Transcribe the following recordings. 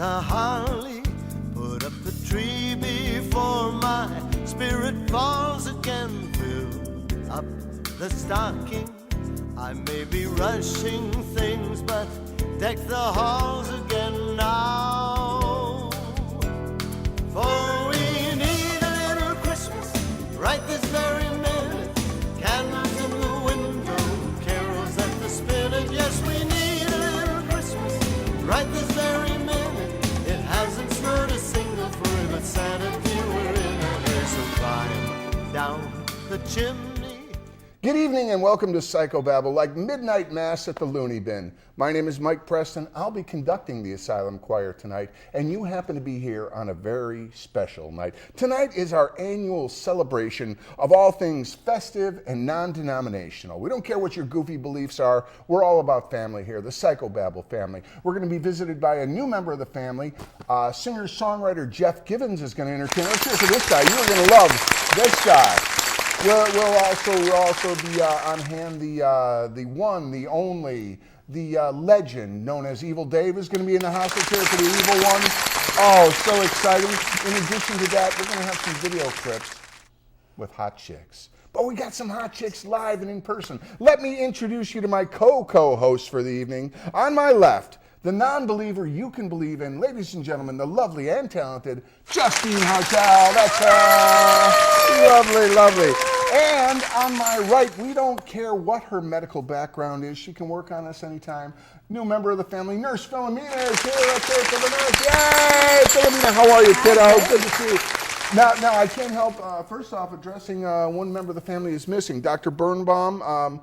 the holly, put up the tree before my spirit falls again. Fill up the stocking, I may be rushing things, but deck the halls again now. For we need a little Christmas right this very minute. Candles in the window, carols at the spinet. Yes, we need a little Christmas right this very minute. It hasn't snowed a single flurry, but Santa, dear, we're in a hurry, so climb down the chimney. Good evening and welcome to Psycho Babble, like midnight mass at the loony bin. My name is Mike Preston. I'll be conducting the Asylum Choir tonight, and you happen to be here on a very special night. Tonight is our annual celebration of all things festive and non-denominational. We don't care what your goofy beliefs are. We're all about family here, the Psycho Babble family. We're going to be visited by a new member of the family. Singer-songwriter Jeff Givens is going to entertain us. Here's this guy. You're going to love this guy. We'll also be on hand the one, the only, the legend known as Evil Dave is going to be in the house. Let's hear it for the evil one. Oh, so exciting. In addition to that, we're going to have some video clips with hot chicks. But we got some hot chicks live and in person. Let me introduce you to my co-host for the evening. On my left, the non-believer you can believe in, ladies and gentlemen, the lovely and talented Justine Hartel. That's her. Lovely, lovely. And on my right, we don't care what her medical background is. She can work on us anytime. New member of the family, Nurse Philomena is here. Let's hear it for the nurse. Yay! Philomena, how are you, kiddo? Good to see you. Now I can't help, first off, addressing one member of the family is missing, Dr. Birnbaum.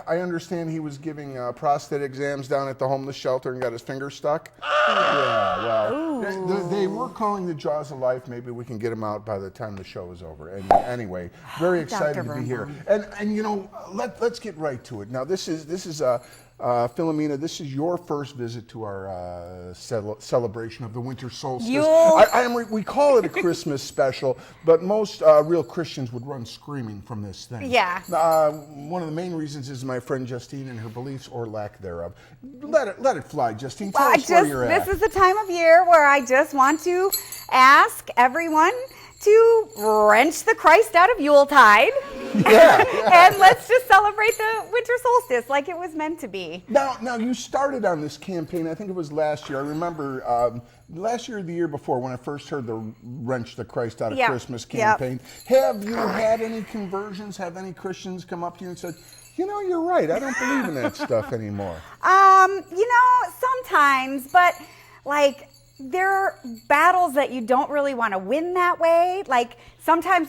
I understand he was giving prostate exams down at the homeless shelter and got his finger stuck. Yeah, well, they were calling the jaws of life. Maybe we can get him out by the time the show is over. And anyway, very excited to be here. And you know, let's get right to it. Now, this is Philomena, this is your first visit to our celebration of the winter solstice. We call it a Christmas special, but most real Christians would run screaming from this thing. Yeah. One of the main reasons is my friend Justine and her beliefs or lack thererof. Let it fly, Justine. Tell us where you're at. This is the time of year where I just want to ask everyone to wrench the Christ out of Yuletide. Yeah. And let's just celebrate the winter solstice like it was meant to be. Now you started on this campaign, I think it was last year. I remember last year or the year before when I first heard the Wrench the Christ Out of Christmas campaign. Have you had any conversions? Have any Christians come up to you and said, you know, you're right, I don't believe in that stuff anymore? You know, sometimes, but like, there are battles that you don't really want to win that way. Like sometimes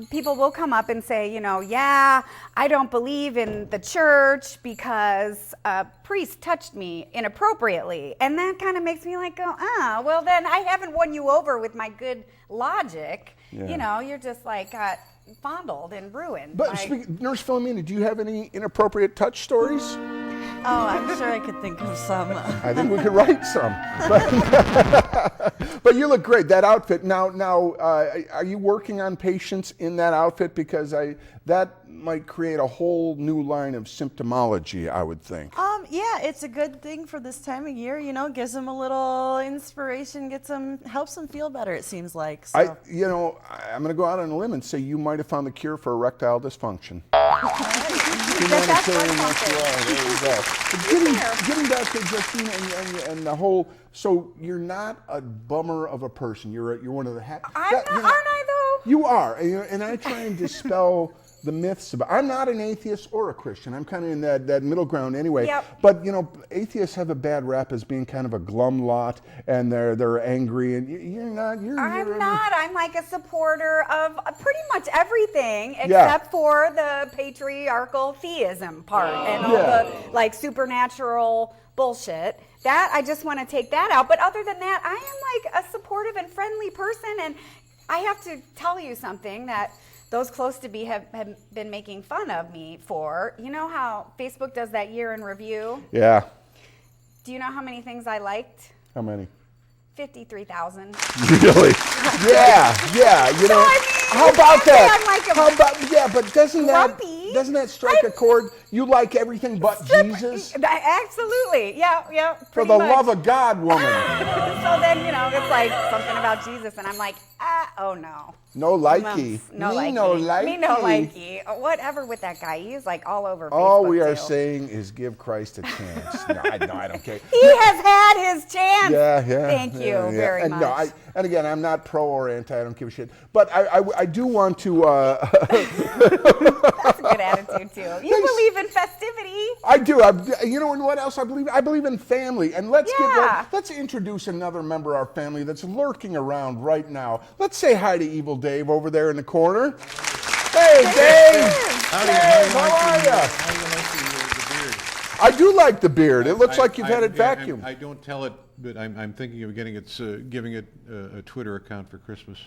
people will come up and say, you know, yeah, I don't believe in the church because a priest touched me inappropriately. And that kind of makes me like go, well then I haven't won you over with my good logic. Yeah. You know, you're just like got fondled and ruined. But Nurse Philomena, do you have any inappropriate touch stories? Oh, I'm sure I could think of some. I think we could write some. But you look great. That outfit. Now, are you working on patients in that outfit? Because that might create a whole new line of symptomology, I would think. Yeah, it's a good thing for this time of year. You know, gives them a little inspiration, helps them feel better. It seems like. So. I'm going to go out on a limb and say you might have found the cure for erectile dysfunction. Getting back to Justine and the whole, so you're not a bummer of a person. You're one of the aren't I though? You are, and I try and dispel the myths about. I'm not an atheist or a Christian. I'm kind of in that middle ground anyway. Yep. But you know, atheists have a bad rap as being kind of a glum lot, and they're angry, and you're not. I'm not. I'm like a supporter of pretty much everything except for the patriarchal theism part and all the like supernatural bullshit. That I just want to take that out. But other than that, I am like a supportive and friendly person, and I have to tell you something that those close to me have been making fun of me for. You know how Facebook does that year in review? Yeah. Do you know how many things I liked? How many? 53,000. Really? Yeah. You know, I mean, how about that? I'm like but doesn't that strike a chord? You like everything but Jesus? Absolutely. Yeah. For the love of God, woman. So then, it's like something about Jesus, and I'm like, oh no. No likey. No Me likey. no likey. Me no likey. Whatever with that guy. He's like all over Facebook. All we are too. saying is give Christ a chance. No, I don't care. He has had his chance. Yeah. Thank you very and much. No, and again, I'm not pro or anti. I don't give a shit. But I do want to. That's a good attitude too. You believe in festivity. I do. You know what else I believe? I believe in family. And let's introduce another member of our family that's lurking around right now. Let's say hi to Evil Dave over there in the corner. Hey, Dave. Dave, how are you? How do you like the beard? I do like the beard. It looks like you've had it vacuumed. I don't tell it, but I'm thinking of giving it a Twitter account for Christmas.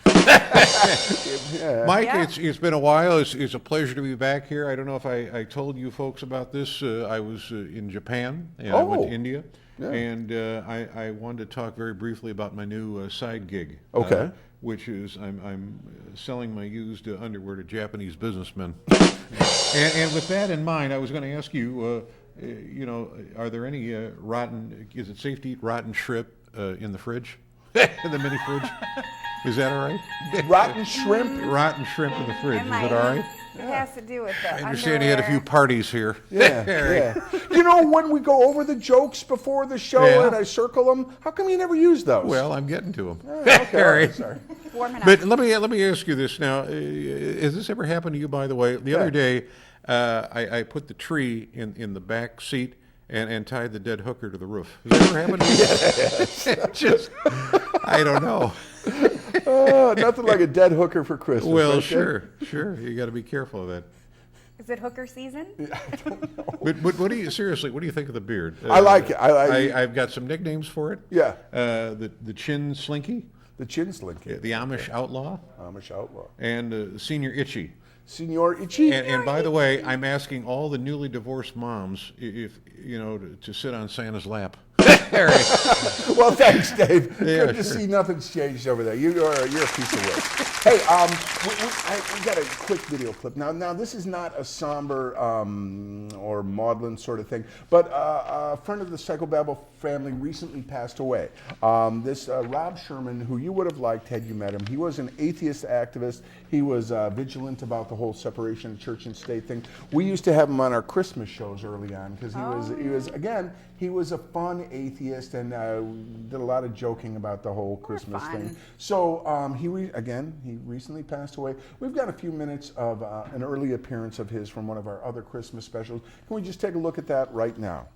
Mike, it's been a while. It's a pleasure to be back here. I don't know if I told you folks about this. I was in Japan. And I went to India. Yeah. And I wanted to talk very briefly about my new side gig. Okay. Which is I'm selling my used underwear to Japanese businessmen. and with that in mind, I was going to ask you, are there any is it safe to eat rotten shrimp in the fridge? In the mini fridge? Is that all right? Rotten shrimp? Rotten shrimp in the fridge. Is it all right? It has to do with the I understand you had a few parties here. Yeah. When we go over the jokes before the show and I circle them, how come you never use those? Well, I'm getting to them. Okay, all right, sorry. But let me ask you this now. Has this ever happened to you, by the way? The other day, I put the tree in the back seat and tied the dead hooker to the roof. Has that ever happened to you? Yes. I don't know. Nothing like a dead hooker for Christmas. Well, right, sure. You got to be careful of that. Is it hooker season? I don't know. But what do you think of the beard? I like it. I've got some nicknames for it. Yeah. The chin slinky. The chin slinky. The Amish outlaw. Amish outlaw. And Senior Itchy. Senor Itchy. And by the way, I'm asking all the newly divorced moms if to sit on Santa's lap. Well, thanks, Dave. Yeah, Good to see nothing's changed over there. You're a piece of work. Hey, we got a quick video clip. Now this is not a somber or maudlin sort of thing, but a friend of the Psychobabble family recently passed away. This Rob Sherman, who you would have liked had you met him, he was an atheist activist. He was vigilant about the whole separation of church and state thing. We used to have him on our Christmas shows early on because he was a fun atheist and did a lot of joking about the whole Christmas thing. So he recently passed away. We've got a few minutes of an early appearance of his from one of our other Christmas specials. Can we just take a look at that right now?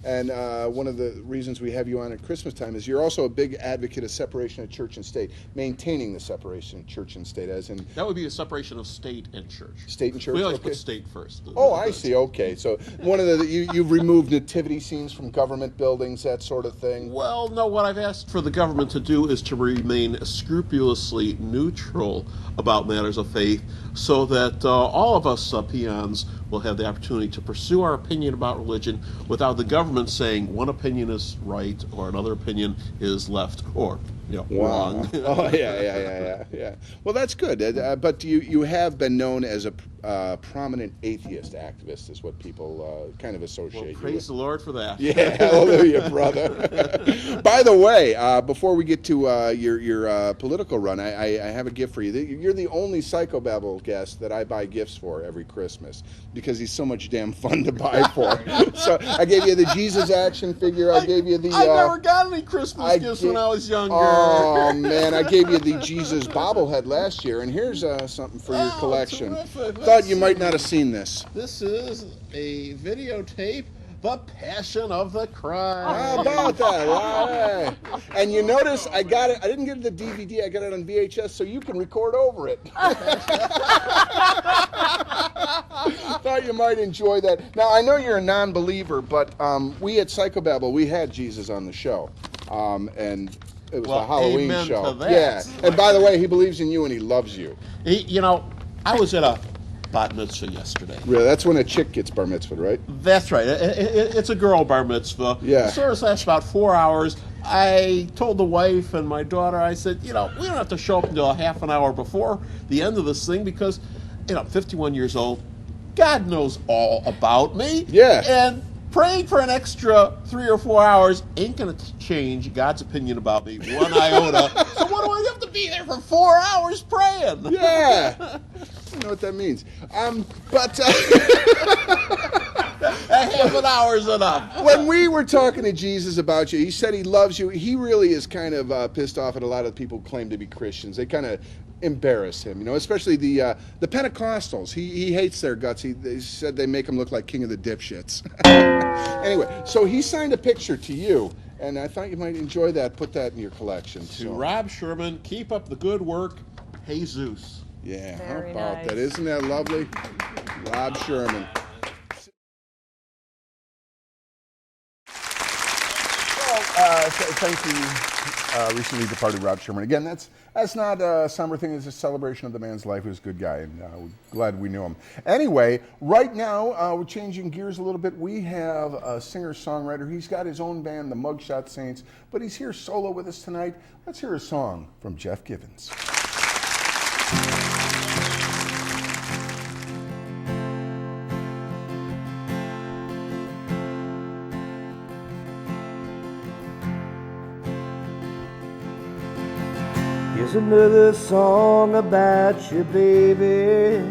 And one of the reasons we have you on at Christmas time is you're also a big advocate of separation of church and state, maintaining the separation of church and state, as in... That would be a separation of state and church. State and church, We always put state first. I see, okay. So one of you've removed nativity scenes from government buildings, that sort of thing. Well, no, what I've asked for the government to do is to remain scrupulously neutral about matters of faith so that all of us peons will have the opportunity to pursue our opinion about religion without the government saying one opinion is right or another opinion is left or wrong. Oh, yeah. Well, that's good. But you have been known as a prominent atheist activist, is what people kind of associate you with. Praise the Lord for that. Yeah, hallelujah, brother. By the way, before we get to your political run, I have a gift for you. You're the only Psychobabble guest that I buy gifts for every Christmas because he's so much damn fun to buy for. So I gave you the Jesus action figure. I gave you the... I never got any Christmas gifts when I was younger. Oh, man, I gave you the Jesus bobblehead last year, and here's something for your collection. Terrific. Thought you might not have seen this. This is a videotape, The Passion of the Christ. How about that? Right. And you notice I got it. I didn't get it the DVD. I got it on VHS, so you can record over it. Thought you might enjoy that. Now I know you're a non-believer, but we at Psychobabble, we had Jesus on the show, and it was a Halloween amen show. to that. Yeah. And by the way, he believes in you and he loves you. I was at a bat mitzvah yesterday. Really, that's when a chick gets bar mitzvah, right? That's right. It's a girl bar mitzvah. Yeah. The service lasts about 4 hours. I told the wife and my daughter, I said, we don't have to show up until a half an hour before the end of this thing because, I'm 51 years old. God knows all about me. Yeah. And praying for an extra 3 or 4 hours ain't going to change God's opinion about me one iota. So what do I have to be there for 4 hours praying? Yeah. I don't know what that means. But A half an hour is enough. when we were talking to Jesus about you, he said he loves you. He really is kind of pissed off at a lot of people who claim to be Christians. They kind of embarrass him, you know, especially the Pentecostals. He hates their guts. They said they make him look like king of the dipshits. Anyway, so he signed a picture to you, and I thought you might enjoy that. Put that in your collection. To Rob Sherman, keep up the good work, Jesus. Yeah, Very how about nice. that? Isn't that lovely? Rob Sherman. Thank you, recently departed Rob Sherman. Again, that's not a somber thing. It's a celebration of the man's life. He was a good guy, and we're glad we knew him. Anyway, right now, we're changing gears a little bit. We have a singer-songwriter. He's got his own band, the Mugshot Saints, but he's here solo with us tonight. Let's hear a song from Jeff Givens. Here's another song about you, baby.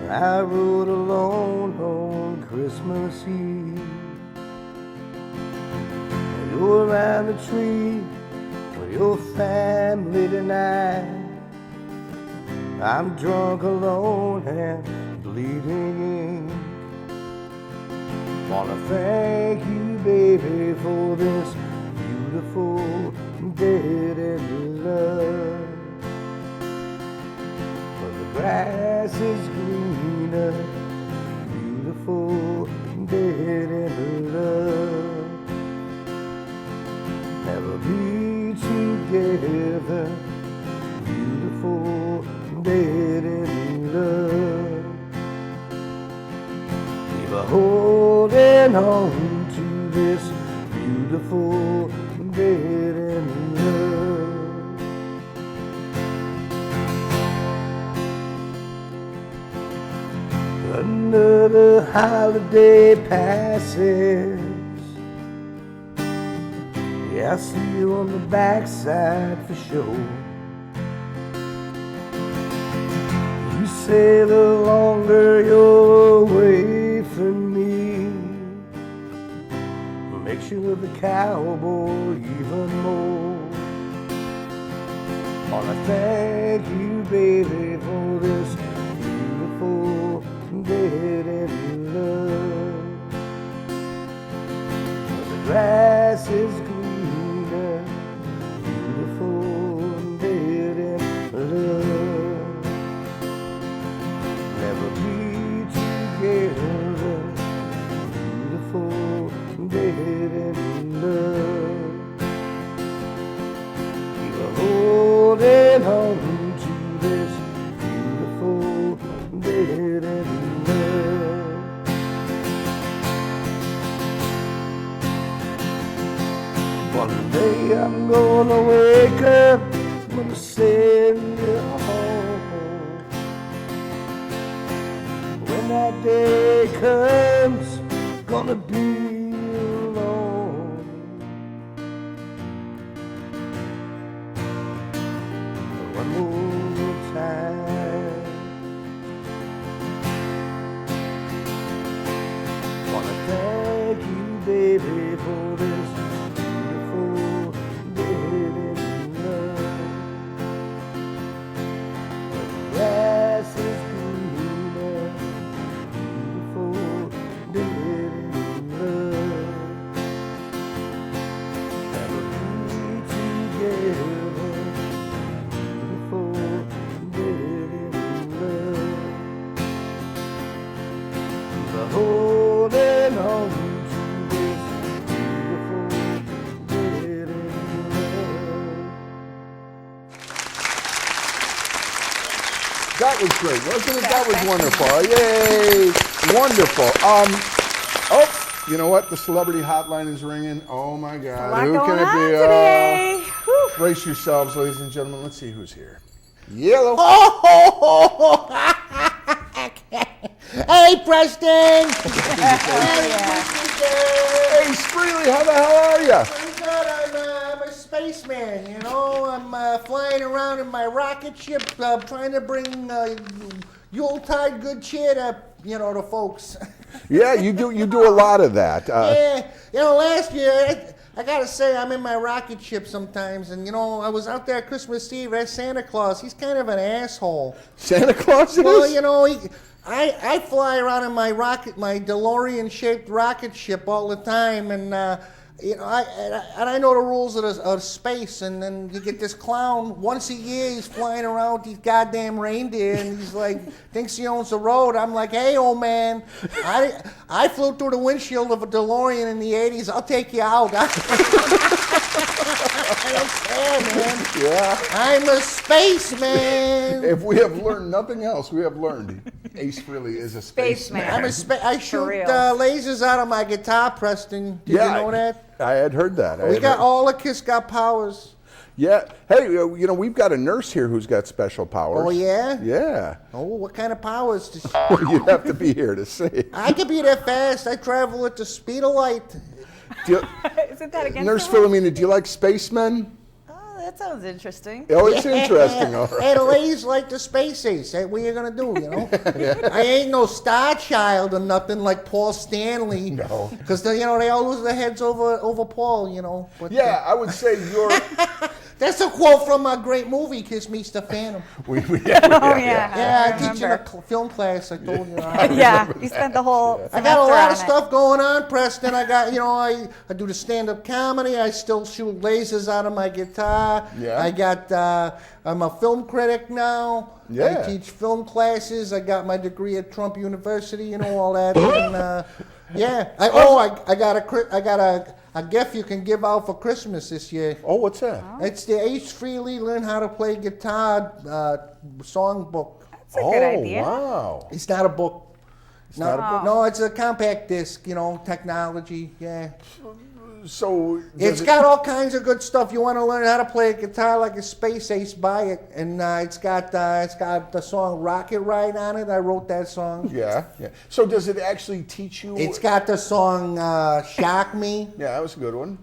I wrote alone on Christmas Eve. You're around the tree with your family tonight. I'm drunk alone and bleeding ink. Wanna thank you, baby, for this beautiful dead end love. But the grass is greener, beautiful dead end love. Never be together, beautiful dead end love. Keep a holding on to this beautiful dead end love. Another holiday passes. Yeah, I see you on the backside for sure. You say the longer you're away from me makes you love the cowboy even more. Wanna thank you, baby, for this beautiful dead end love. The grass is greener, beautiful dead end love. Never be together, beautiful dead end love. Keep a holding on to this beautiful dead end love. One day I'm gonna wake up, gonna send you home. When that day comes, gonna be alone. One more time. Wanna thank you, baby, for this beautiful dead end love. The grass is greener, beautiful dead end love. Never be together, beautiful dead end love. The holding on to this beautiful dead end love. That was great, wasn't it? That was wonderful. Yay! Wonderful. Oh, you know what? The celebrity hotline is ringing. Oh my A God. lot Who going can it on be? today. Whew. Brace yourselves, ladies and gentlemen. Let's see who's here. Yellow. Hey, Preston! Hey, Screely, how the hell are you? I'm good. I'm a spaceman, you know. I'm flying around in my rocket ship, trying to bring Yuletide good cheer to, the folks. Yeah, you do a lot of that. Yeah, last year, I gotta say, I'm in my rocket ship sometimes, and I was out there Christmas Eve. That's Santa Claus. He's kind of an asshole. Santa Claus is? Well, I fly around in my DeLorean-shaped rocket ship all the time, and I know the rules of space. And then you get this clown once a year. He's flying around with these goddamn reindeer, and he's like thinks he owns the road. I'm like, hey, old man, I flew through the windshield of a DeLorean in the '80s. I'll take you out. I don't care, man. Yeah. I'm a spaceman. If we have learned nothing else, we have learned Ace really is a spaceman. I shoot lasers out of my guitar, Preston. Did you know that? I had heard that. All the Kiss got powers. Yeah. Hey, we've got a nurse here who's got special powers. Oh, yeah? Yeah. Oh, what kind of powers does she Well, you'd have to be here to see. I could be that fast. I travel at the speed of light. Isn't that against Nurse the law? Philomena, do you like spacemen? Oh, that sounds interesting. Oh, it's interesting, all right. Hey, the ladies like the space ace. Hey, what are you going to do, I ain't no star child or nothing like Paul Stanley. No. Because, they all lose their heads over Paul, But, Yeah, I would say you're... That's a quote from a great movie, Kiss Me, the Phantom. Oh, yeah. Yeah, I teach in a film class. I told you. Yeah, you spent the whole I got a semester lot on of stuff going on, Preston. I got, I do the stand-up comedy. I still shoot lasers out of my guitar. Yeah. I'm a film critic now. Yeah. I teach film classes. I got my degree at Trump University, all that. And, yeah. I got a gift you can give out for Christmas this year. Oh, what's that? It's the Ace Frehley Learn How to Play Guitar songbook. That's a good idea. Wow. It's not a book. not a book? No, it's a compact disc, technology, yeah. So It's got all kinds of good stuff. You want to learn how to play a guitar like a space ace, buy it. And it's got the song Rocket Ride on it. I wrote that song. Yeah. So does it actually teach you? It's got the song Shock Me. Yeah, that was a good one.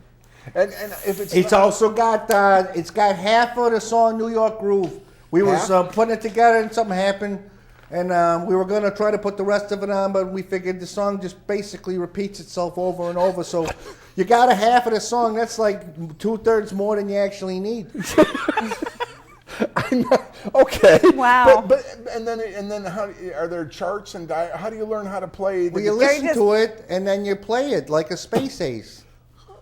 And if It's also got it's got half of the song New York Groove. We was putting it together and something happened. And we were going to try to put the rest of it on, but we figured the song just basically repeats itself over and over. So you got a half of the song. That's like 2/3 more than you actually need. Okay. Wow. But and then how are there charts and how do you learn how to play the Well, you listen to it and then you play it like a space ace.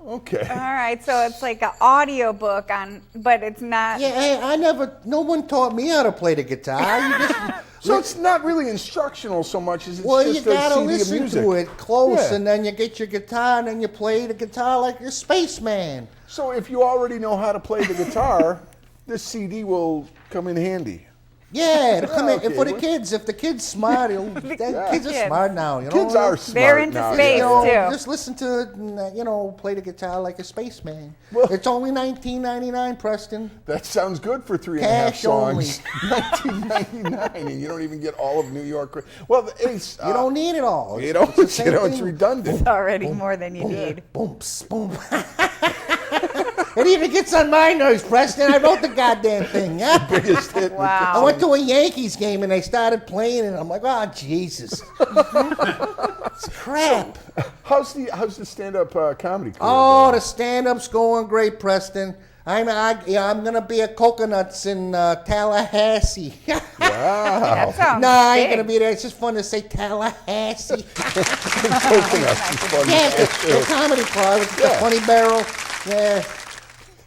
Okay. All right, so it's like an audio book but it's not. Yeah, hey, no one taught me how to play the guitar. You just, So it's not really instructional so much as it's well, just you a gotta CD of listen music. to it close, Yeah. and then you get your guitar, and then you play the guitar like a spaceman. So if you already know how to play the guitar, this CD will come in handy. Yeah, it'll come in Okay, for the well- kids. If the kid's smart, kids are smart now. Kids are smart They're into now, space, yeah. too. Just listen to it and play the guitar like a spaceman. Well- It's only $19.99, Preston. That sounds good for 3.5 Cash songs. $19.99, and you don't even get all of New York. Well, Ace, You don't need it all. You don't. It's the same It's thing. redundant. It's already more than you need. Boom, boom. It even gets on my nerves, Preston. I wrote the goddamn thing. Yeah? Biggest hit. Wow. I went to a Yankees game and they started playing, and I'm like, oh Jesus, it's crap. How's the stand-up comedy career? Oh, going? the stand-up's going great, Preston. I'm gonna be at Coconuts in Tallahassee. Wow. That sounds No, I ain't big. gonna be there. It's just fun to say Tallahassee. Coconuts is funny. Yeah, the comedy club, the Yeah. Funny Barrel.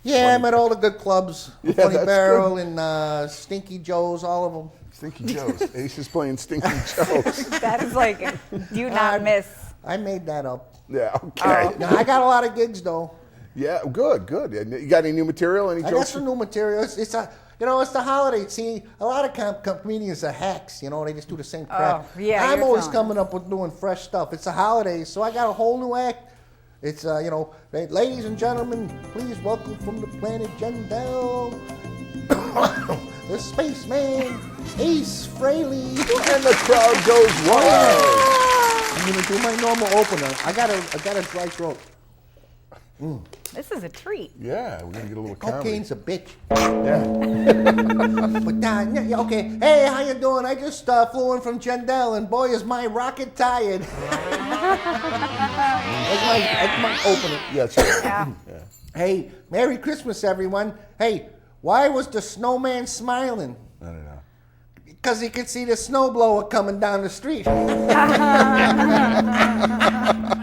Yeah, I'm at all the good clubs. The Yeah, Funny that's Barrel and Stinky Joe's, all of them. Stinky Joe's. Ace is playing Stinky Joe's. That is like, do not miss. I made that up. Yeah, okay. No, I got a lot of gigs though. Yeah, good. And you got any new material? Any I got jokes? some new material. It's it's the holiday. See, a lot of comedians are hacks. They just do the same crap. Oh, yeah, I'm you're always telling coming up with doing fresh stuff. It's a holiday, so I got a whole new act. It's ladies and gentlemen, please welcome from the planet Jendel, the spaceman, Ace Frehley. And the crowd goes wild. I'm gonna do my normal opener. I got a dry throat. This is a treat. Yeah, we're gonna get a little comedy. Cocaine's a bitch. Yeah. But yeah, okay. Hey, how you doing? I just flew in from Jandel, and boy, is my rocket tired. That's my opener. Yeah, that's right. Yeah. Hey, Merry Christmas, everyone. Hey, why was the snowman smiling? I don't know. Because he could see the snowblower coming down the street.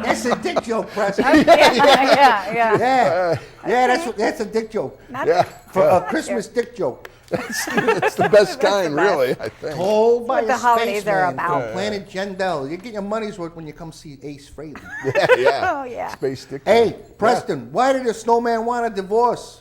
That's a dick joke, Preston. Yeah. That's a dick joke. Yeah. For a Christmas dick joke. It's the best kind, really, I think. Told by What the a holidays are spaceman about. from Planet Jandel. You get your money's worth when you come see Ace Frehley. Yeah. Oh, yeah. Space stick. Hey, Preston, why did the snowman want a divorce?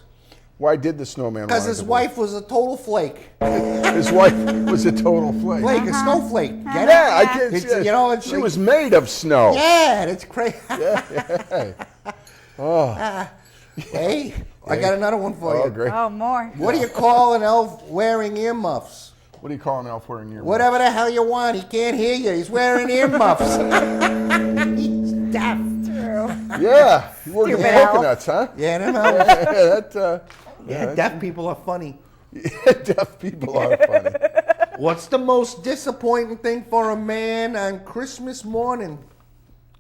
Why did the snowman Because want his to wife was a total flake. His wife was a total flake. Flake, a snowflake. Get it? Yeah, I can't It's, see it. you know, it's She like- was made of snow. Yeah, that's crazy. Oh, Hey, I got another one for oh, you. great. Oh, more. What do you call an elf wearing earmuffs? What do you call an elf wearing your Whatever the hell you want. He can't hear you. He's wearing earmuffs. He's deaf. True. Yeah, you work Stupid in elf. coconuts, huh? Yeah, no. Yeah, Deaf people are funny. deaf people are funny. What's the most disappointing thing for a man on Christmas morning?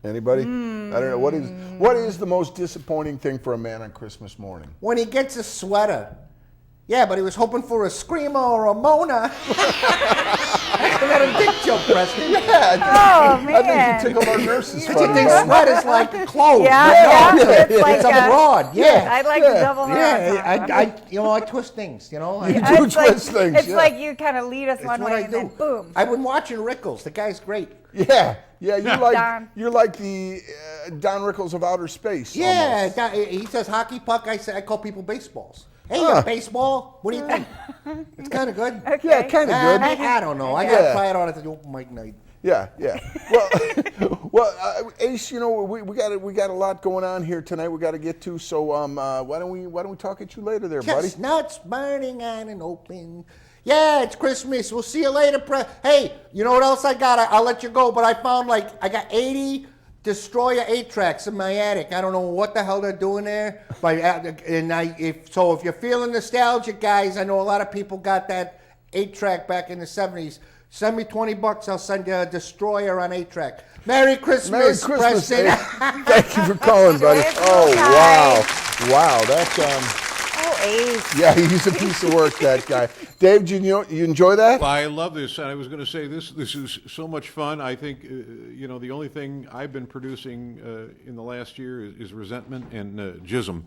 Anybody? I don't know. What is the most disappointing thing for a man on Christmas morning? When he gets a sweater. Yeah, but he was hoping for a screamer or a moaner. That's not a dick joke, Preston. Oh, I man. think you tickled our nurses You funny. think sweater's like clothes? Yeah, No, yeah. It's like it's a rod. Yeah. I like the double Yeah, horizontal. I twist things, you know. You do It's like, twist things, it's yeah. like you kind of lead us It's one what way I and do. then boom. I've been watching Rickles. The guy's great. Yeah, Don. you're like the Don Rickles of outer space. Yeah, almost. he says hockey puck. I call people baseballs. Hey, Huh. a baseball? What do you think? It's kind of good. Okay. Yeah, kind of good. I don't know. I gotta Yeah. try it out at the open mic night. Yeah. Well, Ace, you know we got a lot going on here tonight. We got to get to. So why don't we talk at you later, there, buddy? Chestnuts burning on an open. Yeah, it's Christmas. We'll see you later. Hey, you know what else I got? I'll let you go, but I found I got 80 Destroyer 8-tracks in my attic. I don't know what the hell they're doing there, but if you're feeling nostalgic, guys, I know a lot of people got that 8-track back in the 70s. Send me $20. I'll send you a Destroyer on 8-track. Merry Christmas, Merry Christmas, Preston. Ace. Thank you for calling, buddy. Christmas, Oh guys. wow, that's Oh, Ace. yeah, he's a piece of work, that guy. Dave, you enjoy that? Well, I love this. And I was going to say this is so much fun. I think, the only thing I've been producing in the last year is resentment and jism.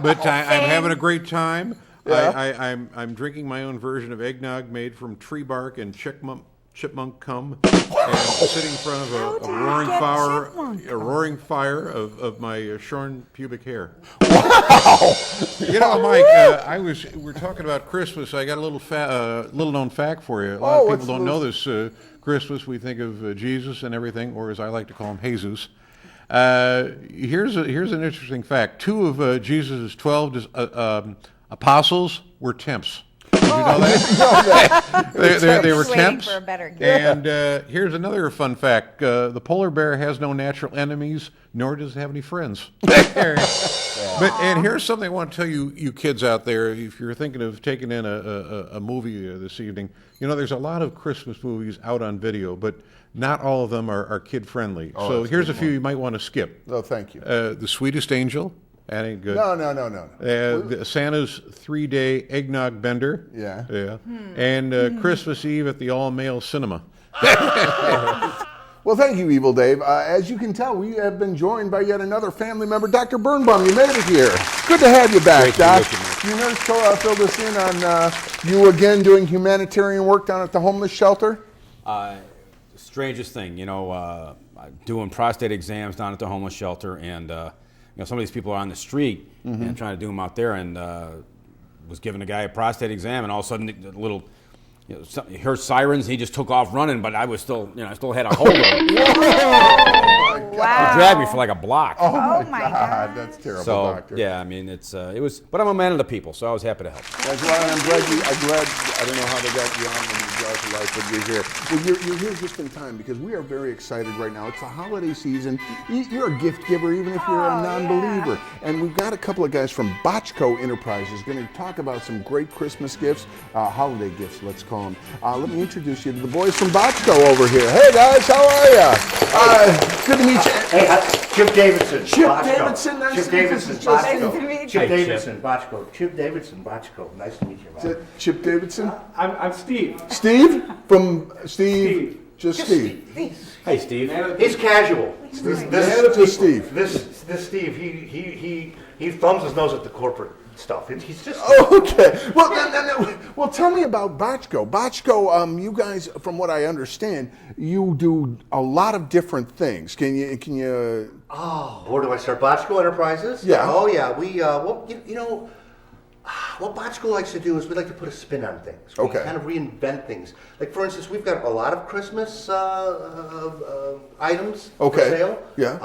But I'm having a great time. Yeah. I'm drinking my own version of eggnog made from tree bark and chipmunk cum, and sitting in front of a roaring fire of my shorn pubic hair. Wow! You know, Mike, we're talking about Christmas. I got a little known fact for you. A lot of people don't know this. Christmas, we think of Jesus and everything, or as I like to call him, Jesus. Here's an interesting fact. 2 of Jesus' 12 apostles were temps. Did you know that? They were Waiting temps. for a better gift. And here's another fun fact. The polar bear has no natural enemies, nor does it have any friends. And here's something I want to tell you kids out there, if you're thinking of taking in a movie this evening, there's a lot of Christmas movies out on video, but not all of them are kid-friendly. So here's a few you might want to skip. No, thank you. The Sweetest Angel. That ain't good. No. Santa's 3-day eggnog bender. Yeah. Yeah. And Christmas Eve at the all-male cinema. Well, thank you, Evil Dave. As you can tell, we have been joined by yet another family member, Dr. Birnbaum. You made it here. Good to have you back, Doc. You nurse filled us in on you again doing humanitarian work down at the homeless shelter. Strangest thing, doing prostate exams down at the homeless shelter, and some of these people are on the street and trying to do them out there, and was giving a guy a prostate exam, and all of a sudden a little. He heard sirens. He just took off running, but I was still, I still had a hold of him. Oh my Wow. He dragged me for like a block. Oh, Oh my my God, gosh. that's terrible, So doctor. yeah, I mean it was, but I'm a man of the people, so I was happy to help. That's why I'm glad I don't know how they got you on in the Jaws of Life, but you're here. Well, you're here just in time because we are very excited right now. It's the holiday season. You're a gift giver even if you're a non-believer. And we've got a couple of guys from Botchko Enterprises going to talk about some great Christmas gifts, holiday gifts, let's call them. Let me introduce you to the boys from Botchko over here. Hey guys, how are you? Good to meet you. Hey, Chip Davidson. Chip Botchko. Davidson, nice Chip to meet you. Davidson, Nice Botchko. to meet you. Chip Hey, Chip. Davidson, Botchko. Chip Davidson, Botchko. Nice to meet you, Is man. that Chip Davidson? I'm Steve. Steve? From Steve? Just Steve. Hey, Steve. He's casual. Just Steve. This Steve, he thumbs his nose at the corporate stuff. He's just. Oh, okay. Well, tell me about Botchko. Botchko, you guys, from what I understand, you do a lot of different things. Can you? Oh, where do I start? Botchko Enterprises? Yeah. Oh, yeah. We, well, you know, what Botchko likes to do is we like to put a spin on things. We Okay. kind of reinvent things. Like, for instance, we've got a lot of Christmas items Okay. for sale. Yeah.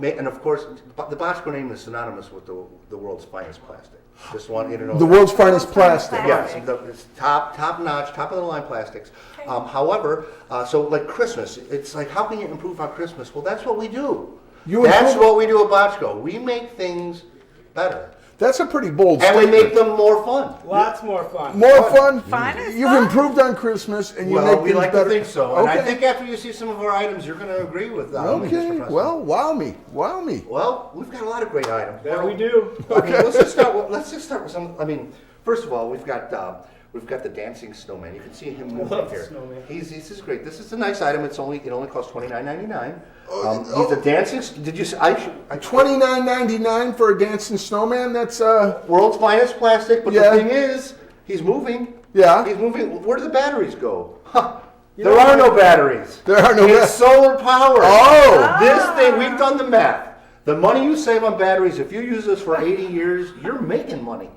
And of course, the Botchko name is synonymous with the world's finest plastic. Just want you to know The that. world's finest plastic. Yes, it's top notch, top of the line plastics. However, so like Christmas, it's like how can you improve on Christmas? Well, that's what we do. That's what we do at Botchko. We make things better, That's a pretty bold and we statement. make them more fun. Lots more fun. More fun. Fun is You've fun. improved on Christmas, and you Well, make we things like better. to think so, and I Okay. think after you see some of our items, you're going to agree with me, Mr. Okay. President. Well, wow me. Well, we've got a lot of great items. That we do. I mean, let's just start with some. I mean, first of all, we've got the dancing snowman. You can see him moving love the here. snowman. This is great. This is a nice item. It only costs $29.99. He's a dancing. Did you? I $29.99 for a dancing snowman. That's world's finest plastic. But Yeah. the thing is, he's moving. Yeah. He's moving. Where do the batteries go? Huh. There are no batteries. There are no It's batteries. solar powered. Oh. This thing, we've done the math. The money you save on batteries, if you use this for 80 years, you're making money.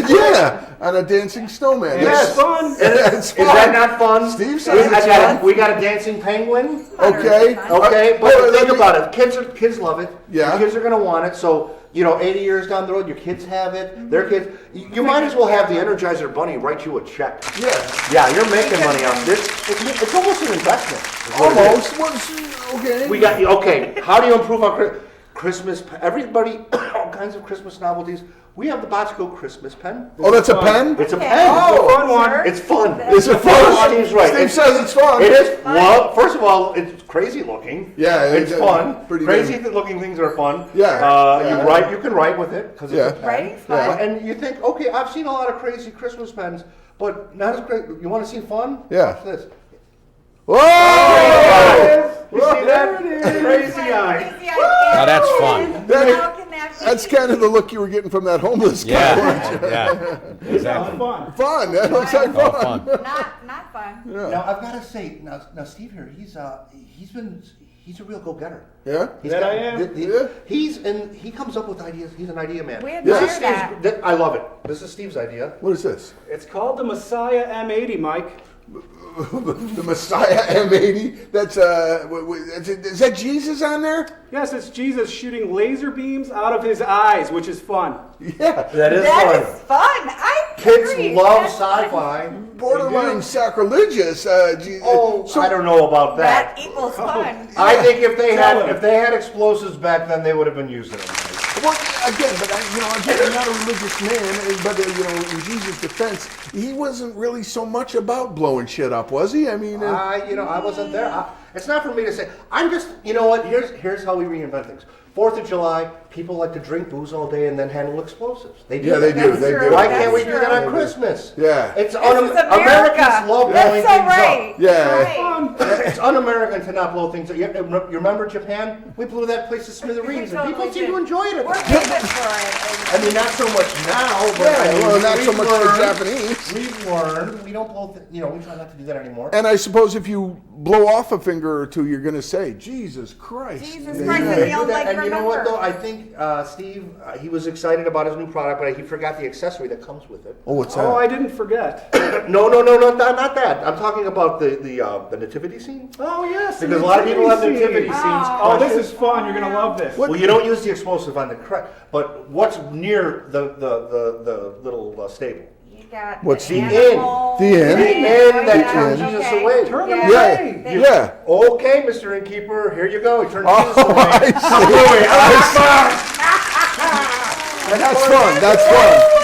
yeah, on a dancing snowman. Yes. Fun. It's Is that not fun? Steve says it's fun. We got a dancing penguin. Okay. Okay, but Oh, think let me- about it. Kids love it. Yeah. Your kids are going to want it. So, 80 years down the road, your kids have it. Their kids. You might as well have the Energizer Bunny write you a check. Yeah. Yeah, you're making money off this. It's almost an investment. is what it is. Almost. What's, okay. We got okay. How do you improve our Christmas? Everybody, all kinds of Christmas novelties. We have the Botchko Christmas pen. Oh, that's a pen? It's a Okay. pen. Oh, fun one. It's fun. Is it fun? Steve's right. Steve says it's fun. It is. Well, first of all, it's crazy looking. Yeah, it's it's, fun. pretty Crazy damn- looking things are fun. Yeah. Yeah. You can write with it because Yeah. it's a pen. Writing's fun. And you think, okay, I've seen a lot of crazy Christmas pens, but not as great. You want to see fun? Yeah. Watch this. Whoa! You see that? Crazy eye. Now that's fun. How can that be? That's kind of the look you were getting from that homeless guy. Yeah. Exactly. Fun. Fun. That looks like Oh, fun. fun. Not fun. Now I've got to say, now Steve here, he's a real go-getter. Yeah? That I am. Yeah. He comes up with ideas. He's an idea man. We This admire is that. Steve's, I love it. This is Steve's idea. What is this? It's called the Messiah M80, Mike. The Messiah M80? That's, is that Jesus on there? Yes, it's Jesus shooting laser beams out of his eyes, which is fun. Yeah. That is That fun. is fun. I Kids agree. love That's fun. sci-fi. Borderline sacrilegious. Oh, so- I don't know about That that. equals fun. I think if they Tell him. had explosives back then, they would have been using them. Well, again, but I'm not a religious man, but in Jesus' defense, he wasn't really so much about blowing shit up, was he? I mean, I wasn't there. It's not for me to say. I'm just, you know what? Here's how we reinvent things. 4th of July, people like to drink booze all day and then handle explosives. They do. yeah, they that. do. That's They true. do. Why That's can't we do that true. on Christmas? Yeah. It's This is America. Americans love blowing That's so things right. up. Yeah. Right. It's un-American to not blow things up. You remember Japan? We blew that place to smithereens, and people seem to enjoy it. We're famous for it. I mean, not so much now, but I Yeah, mean, well, not so we've much for learned- Japanese. We've learned. We don't blow. We try not to do that anymore. And I suppose if you blow off a finger or two, you're going to say, Jesus Christ. Jesus Yeah. Christ, We and do you'll that, like and you know what remember. though? I think Steve, he was excited about his new product, but he forgot the accessory that comes with it. Oh, what's that? Oh, I didn't forget. No, not that. I'm talking about the nativity scene. Oh, yes. Because a lot of people have nativity scenes. Oh, this is fun. You're going to love this. Well, you don't use the explosive on the but what's near the little stable? You got What's the the animal. The inn? The inn that Yeah, turns Jesus okay. away. Turn them Yeah. away. Yeah. Okay, Mr. Innkeeper, here you go. He turned Jesus Oh, away. I see. That's fun. That's fun.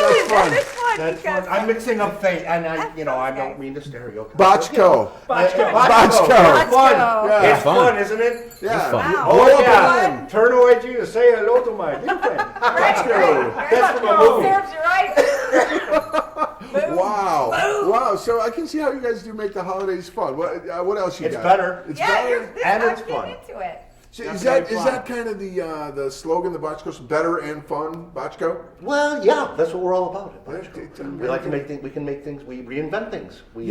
That's fun. That is fun. That's because- fun. I'm mixing up fate, and I don't mean to stereotype. Botchko. Botchko. Botchko. It's fun. Yeah. It's fun, isn't it? Yeah. Wow. Oh Go up yeah. and in. Turn away, Jesus. Say hello to my new friend. Botchko. That's from a movie. Serves you right. Wow. Wow. So I can see how you guys do make the holidays fun. What else you It's got? better. It's Yeah, better. And I'm it's getting fun. into it. So is that kind of the slogan, the Botchko? Better and fun, Botchko? Well, yeah, that's what we're all about at Botchko. We like to make things. We can make things. We reinvent things. We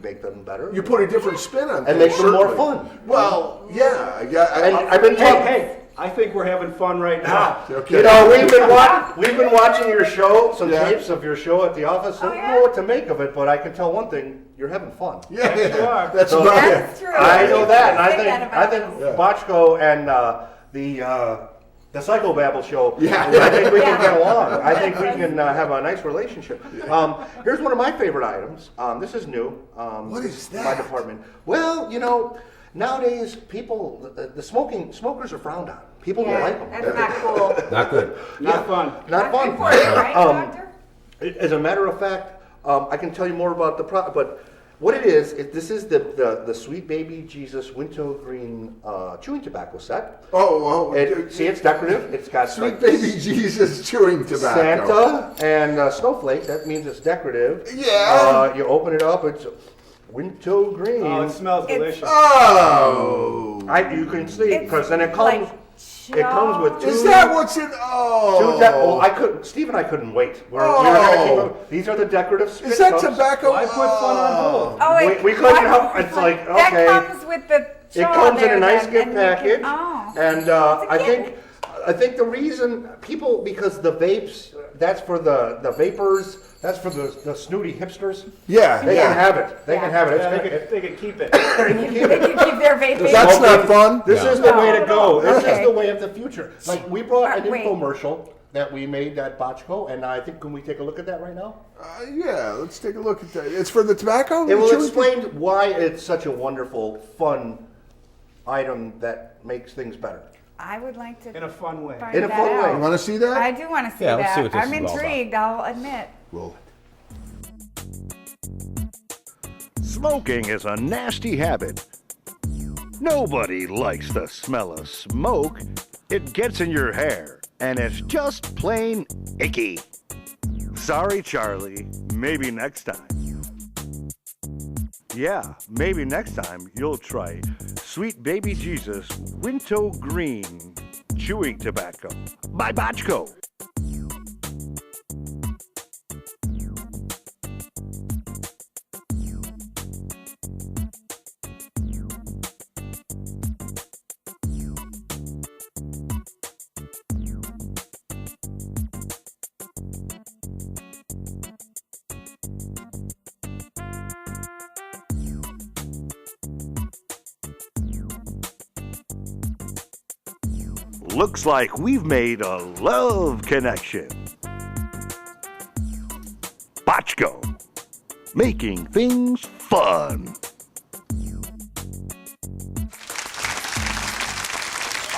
make them better. You put a different spin on and things, make them more certainly. fun. Well, yeah. I've been Hey, I think we're having fun right now. Okay. You know, we've been watching your show, some tapes of your show at the office. I don't know what to make of it, but I can tell one thing: you're having fun. Yeah, Yes, you are. that's So- about it. That's true. I know that, and Say that I about think us. Botchko and the Psychobabble show. Yeah. I think we can get along. I think we can have a nice relationship. Here's one of my favorite items. This is new. What is My that? department. Well, nowadays people, the smokers are frowned on. People don't like them. That's not cool. Not good. Not fun. Not fun. For you, right, doctor? As a matter of fact, I can tell you more about the product, but what it is, this is the Sweet Baby Jesus Wintergreen chewing tobacco set. Oh, See, it's decorative. It's got Sweet Baby Jesus chewing tobacco. Santa and Snowflake. That means it's decorative. Yeah. You open it up. It's wintergreen. Oh, it smells delicious. Oh. You can see because then it comes. It comes with two. Is that what's in? Oh. Steve and I couldn't wait. We were Oh. gonna keep them. These are the decorative spit Is that cups. tobacco? Why put fun on hold? Oh, We couldn't help. It's like, okay. That comes with the It straw comes in there a nice then, gift and you can- package, Oh. and It's a I gift. think the reason people, because the vapes, that's for the vapors, that's for the snooty hipsters. Yeah. They yeah. can have it. They can have it. Yeah, It's- they can keep it. they can keep They it. can keep their vaping. That's not fun. This is the way to go. This Okay. is the way of the future. Like we brought an Wait. infomercial that we made at Botchko, and I think, can we take a look at that right now? Yeah, let's take a look at that. It's for the tobacco? It will Chewing explain why it's such a wonderful, fun item that makes things better. I would like to In a fun way. find In a that fun way. out. You want to see that? I do want to see Yeah, that. let's see what this I'm is all about. intrigued, I'll admit. Roll Smoking is a nasty habit. Nobody likes the smell of smoke. It gets in your hair, and it's just plain icky. Sorry, Charlie. Maybe next time. Yeah, maybe next time you'll try Sweet Baby Jesus Winter Green Chewing Tobacco by Botchko. Looks like we've made a love connection. Botchko, making things fun.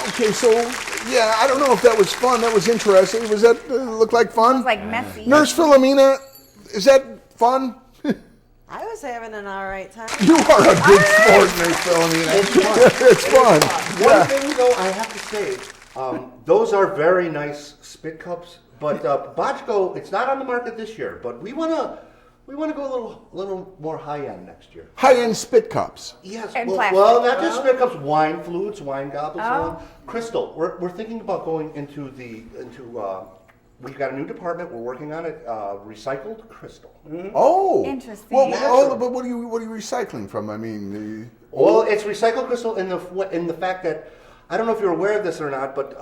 Okay, so, yeah, I don't know if that was fun. That was interesting. Was that look like fun? It's like messy. Nurse Philomena, is that fun? I was having an all right time. You are a good sport, Nurse Philomena. It's fun. One thing, though, I have to say, those are very nice spit cups. But Botchko, it's not on the market this year. But we wanna go a little more high end next year. High-end spit cups. Yes. And Well, plastic. well, not just spit cups, wine flutes, wine goblets, so Oh. on. Crystal. We're thinking about going into we've got a new department. We're working on it. Recycled crystal. Oh. Interesting. Well, but what are you recycling from? I mean, Well, it's recycled crystal in the fact that I don't know if you're aware of this or not, but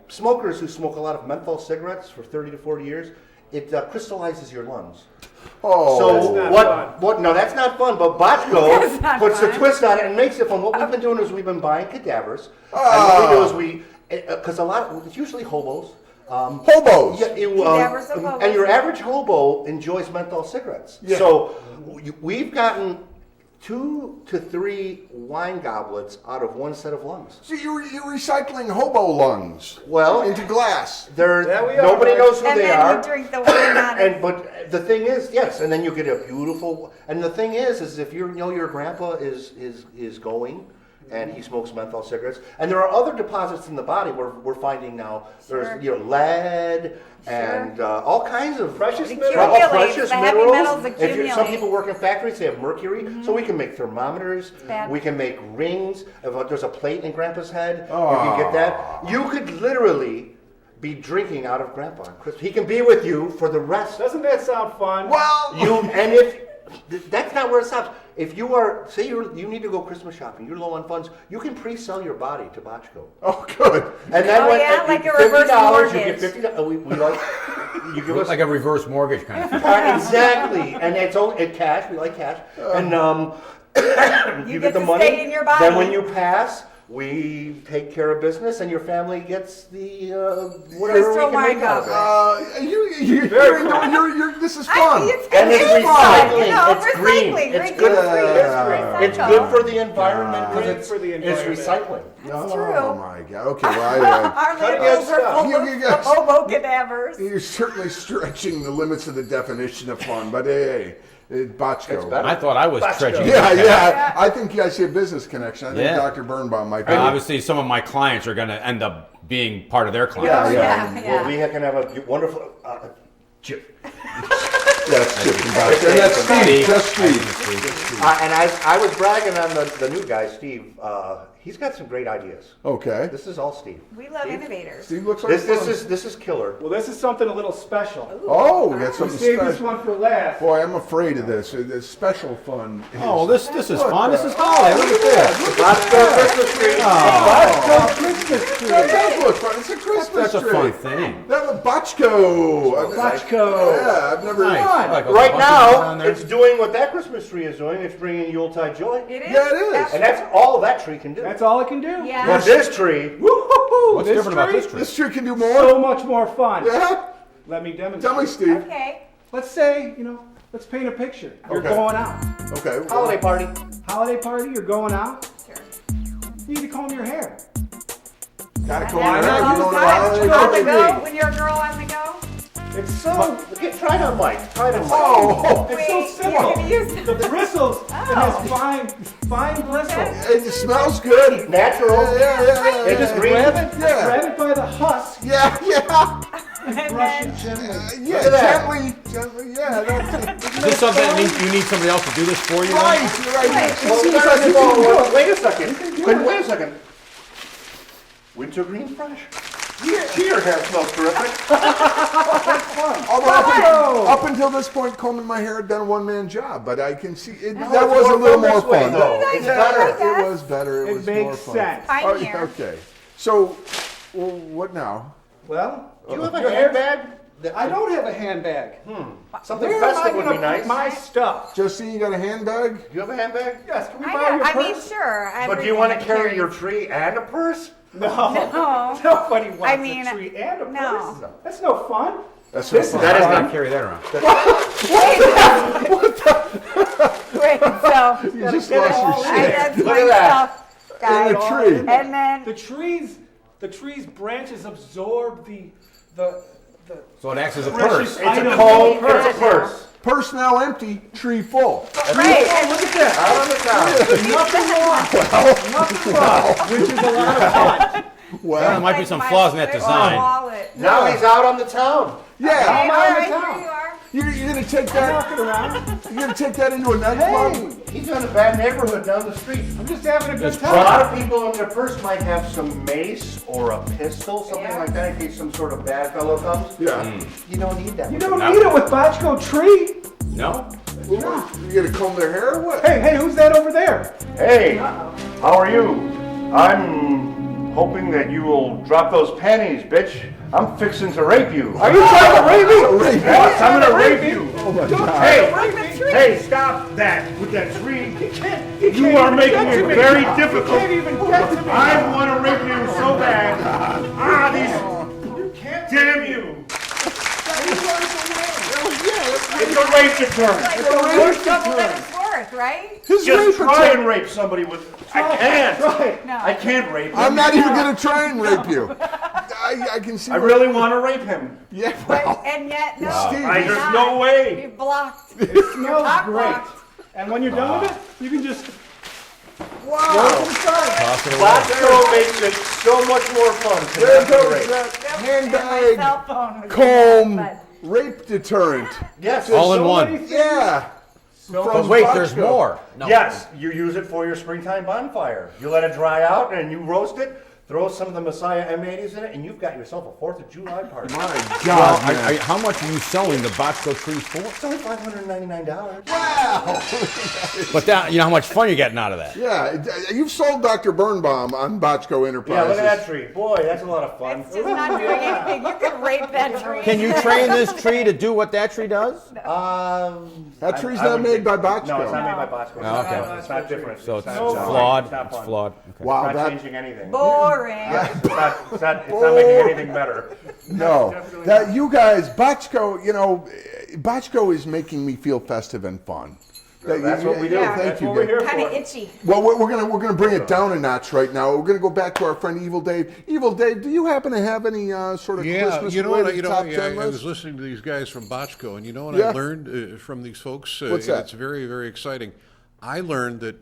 smokers who smoke a lot of menthol cigarettes for 30 to 40 years, it crystallizes your lungs. Oh, So That's not what? No, that's not fun. But Botchko That's not puts fun. a twist on it and makes it fun. What we've been doing is we've been buying cadavers, and what we do is because it's usually hobos. Hobos. Yeah, Cadavers of hobos. and your average hobo enjoys menthol cigarettes. Yeah. So we've gotten 2 to 3 wine goblets out of one set of lungs. So you're recycling hobo lungs Well, into glass. There, There we are, nobody Mark. knows who And they then are. you drink the wine out of But the thing is, yes, and then you get a beautiful. And the thing is if you know your grandpa is going, and he smokes menthol cigarettes, and there are other deposits in the body we're finding now. Sure. There's lead and all kinds of Precious It minerals. accumulates. precious The heavy minerals. metals Some accumulate. people work in factories; they have mercury, so we can make thermometers. Bad. We can make rings. If there's a plate in Grandpa's head, you can get that. You could literally be drinking out of Grandpa on Christmas. He can be with you for the rest. Doesn't that sound fun? Well, And if that's not where it stops. If you are, say you need to go Christmas shopping, you're low on funds, you can pre-sell your body to Botchko. oh, good. And then Oh, when yeah, at like a $50, reverse you get mortgage. $50. We like you give us Like a reverse mortgage kind of thing. exactly, and it's only cash. We like cash, and you get the to money. stay in your body. Then when you pass, we take care of business, and your family gets the whatever Crystal we can make wine out of it. This is fun. And it's fun, recycling. you know, It's green. recycling. It's Great good. for It's good for the environment Great because for the it's environment. recycling. Oh true. my God. Okay, well, Our Cutting landfills edge are stuff. full You guys- of hobo cadavers. you're certainly stretching the limits of the definition of fun, but hey, Botchko. It's better. I thought I was stretching. Yeah. I think you guys see a business connection. I think Yeah. Dr. Birnbaum might be. Obviously, some of my clients are going to end up being part of their clients. Well, we can have a wonderful chip. That's Chip and Botchko. And that's Steve. That's Steve. And I was bragging on the new guy, Steve. He's got some great ideas. Okay. This is all Steve. We love innovators. Steve looks like fun. This is killer. Well, this is something a little special. Oh, we got We something saved this special. one for last. Boy, I'm afraid of this. It's special fun. Oh, well, this is fun. This is holiday. Look at this. Botchko Christmas tree. Botchko Christmas tree. That does look fun. It's a Christmas That's a tree. fun thing. That was Botchko. Botchko. Yeah, I've never. Nice. Like a Right bunch of them on now, there. it's doing what that Christmas tree is doing. It's bringing Yuletide joy. It is. Yeah, it is. And that's all that tree can do. That's all it can do. Yeah. But this tree, Woo-hoo-hoo. What's different about this tree? This tree can do more. So much more fun. Yeah. Let me demonstrate. Tell me, Steve. Okay. Let's say, let's paint a picture. You're Okay. going out. Okay. holiday party. Holiday party, you're going out. Sure. You need to comb your hair. Gotta go Yeah, on you're there. on You the know go. what? On the go. When you're a girl on the go. It's so Try it on Mike. Try it on Mike. Oh, it's so Wait, simple. you're gonna use The bristles, it has fine bristles. it smells good. Natural. Yeah. It is green. Grab Yeah. it by the husk, Yeah. and brush then it gently. Yeah. at that. Gently. Yeah. That's Is this something that you need somebody else to do this for you? right. You're right. It Well, seems like you can do it. wait a second. Wait a second. Wintergreen fresh. Your hair smells terrific. Although up until this point, combing my hair had been a one-man job, but I can see that was a little more fun. It's better. It was better. It It was more makes fun. sense. Fine Oh, here. okay. So, well, what now? Well, Do you have a your handbag? I don't have a handbag. Something Where am I festive would gonna be nice. put my stuff? Justine, you got a handbag? Do you have a handbag? Yes, can we borrow your I mean, purse? sure. But do you want to carry your tree and a purse? No. No. Nobody wants I mean, a tree and a no. purse. That's no fun. That's This- fun. that is I not. carry that around. Wait, so You just lost your shit. that's Look my at that. stuff, guys. In a tree. And then The tree's branches absorb the So it acts as a precious purse. It's a items comb. in the It's a purse. Purse now empty, tree full. right. Look at that. Out on the town. Nothing wrong, which is a lot of fun. Well, there might be some flaws in that design. Wallet. Now he's out on the town. Yeah. Okay, all on the right, town. here you are. You're gonna take that. Walking around. You're gonna take that into a nightclub. Hey, He's in a bad neighborhood down the street. I'm just having a good A lot time. of people in their purse might have some mace or a pistol, something Yeah. like that, in case some sort of bad fellow comes. Yeah. You don't need that. You don't need it with Botchko tree. No? You gonna comb their hair or what? Hey, who's that over there? Hey, how are you? I'm hoping that you will drop those panties, bitch. I'm fixing to rape you. Are you trying to rape me? Yes, I'm gonna rape you. Oh my God. Hey, stop that with that tree. You are making it very difficult. You can't even get to me. I want to rape you so bad. Damn you. It's a rape deterrent. It's double that it's worth, right? Just try and rape somebody with. I can't. No. I can't rape him. I'm not even going to try and rape you. I can see. I really want to rape him. Yeah, well. And yet, no. Steve, There's no way. You're blocked. It smells Top great. blocked. And when you're done with it, you can just Boxco makes it so much more fun. to There have goes rape. that hand My cell bag, phone was comb, but rape deterrent. Yes. All in one. Yeah. But wait, there's Boxco. more. Yes, you use it for your springtime bonfire. You let it dry out and you roast it. Throw some of the Messiah M80s in it, and you've got yourself a 4th of July party. My Well, God, man. how much are you selling the Boxco trees for? It's only $599. Wow. But that, you know how much fun you're getting out of that. Yeah, you've sold Dr. Birnbaum on Boxco Yeah, Enterprises. look at that tree. Boy, that's a lot of fun. it's just not doing anything. You could rape that tree. Can you train this tree to do what that tree does? That tree's I not would made think- by Boxco. No, it's not made by Boxco. Oh, okay. It's not different. So it's not flawed. It's not It's fun. flawed. Okay. Wow, It's not that changing anything. Boring. It's not making anything better. no. That you guys, Boxco, you know, Boxco is making me feel festive and fun. That's what we do. Yeah, That's thank you, what we're guys. here Kind of for. itchy. Well, we're gonna bring it down a notch right now. We're gonna go back to our friend Evil Dave. Evil Dave, do you happen to have any sort of Christmas you know what? related top 10 I was list? listening to these guys from Bochco, and you know what Yeah. I learned from these folks? What's that? It's very, very exciting. I learned that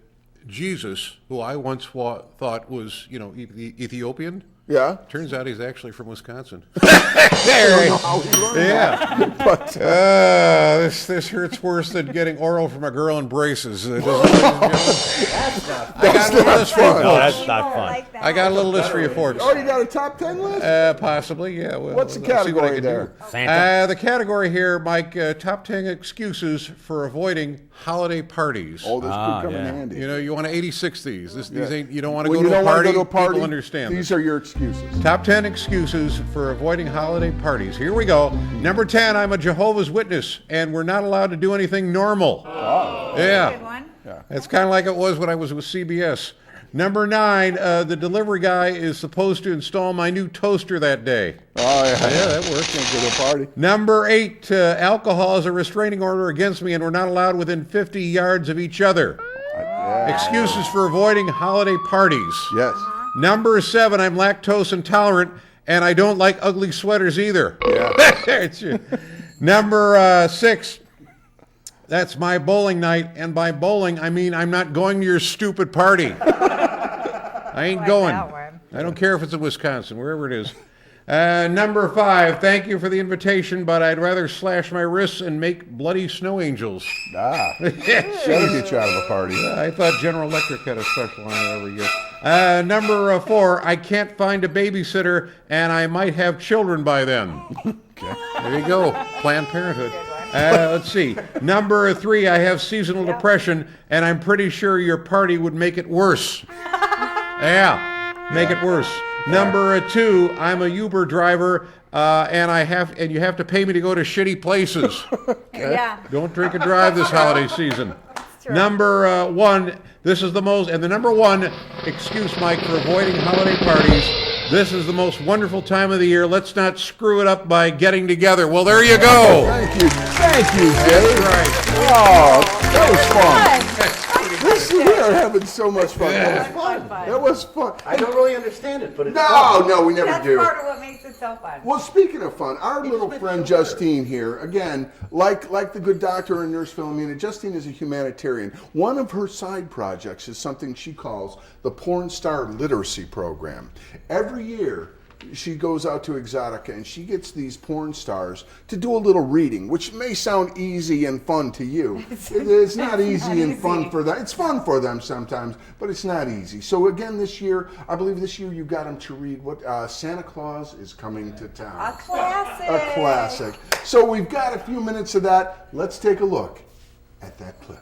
Jesus, who I once thought was, Ethiopian, Yeah. turns out he's actually from Wisconsin. I don't know how he learned Yeah. that. But This hurts worse than getting oral from a girl in braces. I got a little list for you fun. No, folks. that's not fun. Like that. I got a little list for you folks. oh, you got a top 10 list? Possibly, yeah. Well, What's the let's see what I category can there? do. Santa. The category here, Mike, top 10 excuses for avoiding holiday parties. Oh, this could come in yeah. handy. You know, you want to 86 these. These ain't. You don't want to When go you to a don't want party. to go to a party, People understand. these this. are your excuses. Top 10 excuses for avoiding holiday parties. Here we go. Number 10, I'm a Jehovah's Witness, and we're not allowed to do anything normal. Oh. Yeah. Good one. It's kind of like it was when I was with CBS. Number 9, the delivery guy is supposed to install my new toaster that day. Oh, yeah. Yeah, that works. Can't go to a party. Number 8, alcohol is a restraining order against me, and we're not allowed within 50 yards of each other. Yeah. Excuses for avoiding holiday parties. Yes. Number 7, I'm lactose intolerant, and I don't like ugly sweaters either. Yeah. It's you. Number 6, that's my bowling night, and by bowling, I mean I'm not going to your stupid party. I ain't like going. that one. I don't care if it's in Wisconsin, wherever it is. Number 5, thank you for the invitation, but I'd rather slash my wrists and make bloody snow angels. Ah. That'll get you out of a party. I thought General Electric had a special on it every year. Number 4, I can't find a babysitter, and I might have children by then. Okay. There you go, Planned Parenthood. Let's see. Number 3, I have seasonal depression, and I'm pretty sure your party would make it worse. Yeah, make it worse. Number 2, I'm a Uber driver, and you have to pay me to go to shitty places. Yeah. Don't drink and drive this holiday season. Number 1, this is the most, and the number 1 excuse, Mike, for avoiding holiday parties. This is the most wonderful time of the year. Let's not screw it up by getting together. Well, there you go. Thank you. Thank you, Dave. Right. Oh, that was fun. Fun. We are having so much fun. Yeah. That was fun. I don't really understand it, but it's No, we never That's do. part of what makes it so fun. Well, speaking of fun, our little friend Justine here, again, like the good doctor and nurse Philomena, Justine is a humanitarian. One of her side projects is something she calls the Porn Star Literacy Program. Every year, she goes out to Exotica and she gets these porn stars to do a little reading, which may sound easy and fun to you. It's not easy and fun for them. It's fun for them sometimes, but it's not easy. So again, this year, I believe this year you got them to read what Santa Claus is Coming to Town. A classic. A classic. So we've got a few minutes of that. Let's take a look at that clip.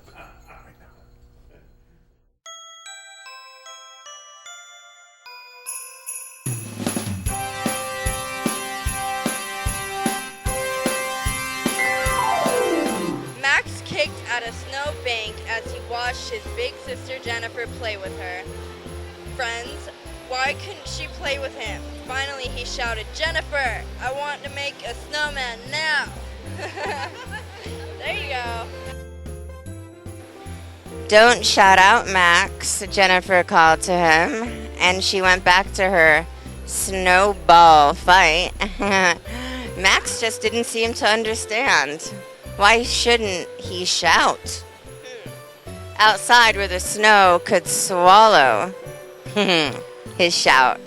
at a snowbank as he watched his big sister Jennifer play with her. Friends, why couldn't she play with him? Finally, he shouted, "Jennifer, I want to make a snowman now." There you go. Don't shout out, Max, Jennifer called to him, and she went back to her snowball fight. Max just didn't seem to understand. Why shouldn't he shout? Outside where the snow could swallow his shout.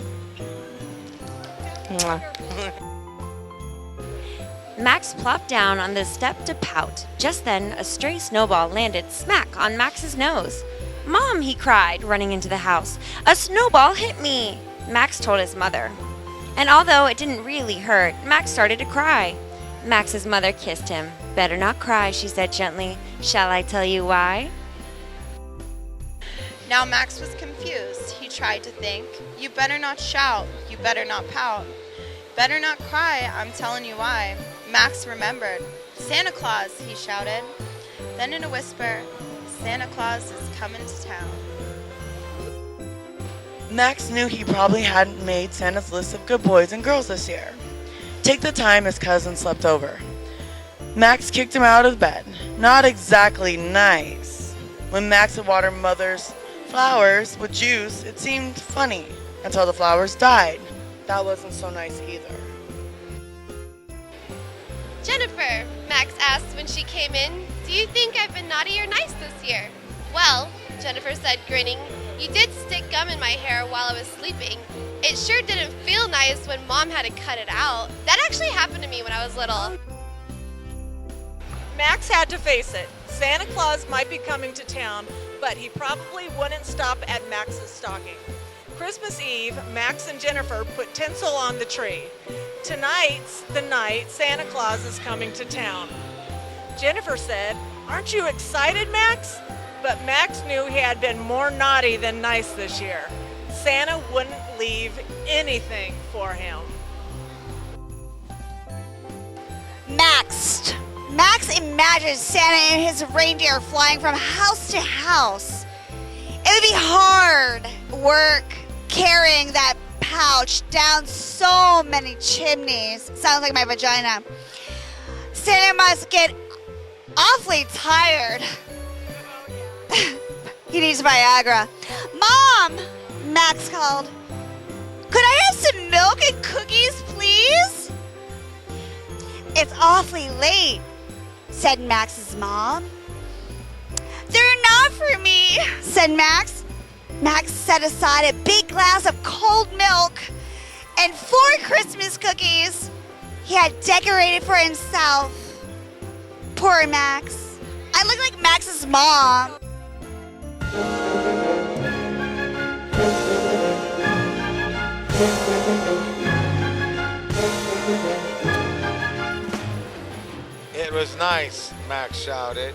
Max plopped down on the step to pout. Just then, a stray snowball landed smack on Max's nose. "Mom," he cried, running into the house. "A snowball hit me," Max told his mother. And although it didn't really hurt, Max started to cry. Max's mother kissed him. "Better not cry," she said gently. "Shall I tell you why?" Now Max was confused. He tried to think. You better not shout. You better not pout. Better not cry. I'm telling you why. Max remembered. "Santa Claus," he shouted. Then in a whisper, "Santa Claus is coming to town." Max knew he probably hadn't made Santa's list of good boys and girls this year. Take the time his cousin slept over. Max kicked him out of bed. Not exactly nice. When Max would water Mother's flowers with juice, it seemed funny until the flowers died. That wasn't so nice either. "Jennifer," Max asked when she came in, "do you think I've been naughty or nice this year?" "Well," Jennifer said, grinning, "you did stick gum in my hair while I was sleeping. It sure didn't feel nice when Mom had to cut it out. That actually happened to me when I was little." Max had to face it. Santa Claus might be coming to town, but he probably wouldn't stop at Max's stocking. Christmas Eve, Max and Jennifer put tinsel on the tree. Tonight's the night Santa Claus is coming to town. Jennifer said, "Aren't you excited, Max?" But Max knew he had been more naughty than nice this year. Santa wouldn't leave anything for him. Max imagined Santa and his reindeer flying from house to house. It would be hard work carrying that pouch down so many chimneys. Sounds like my vagina. Santa must get awfully tired. He needs Viagra. "Mom," Max called. "Could I have some milk and cookies, please?" "It's awfully late," said Max's mom. "They're not for me," said Max. Max set aside a big glass of cold milk and 4 Christmas cookies he had decorated for himself. Poor Max. I look like Max's mom. "It was nice," Max shouted,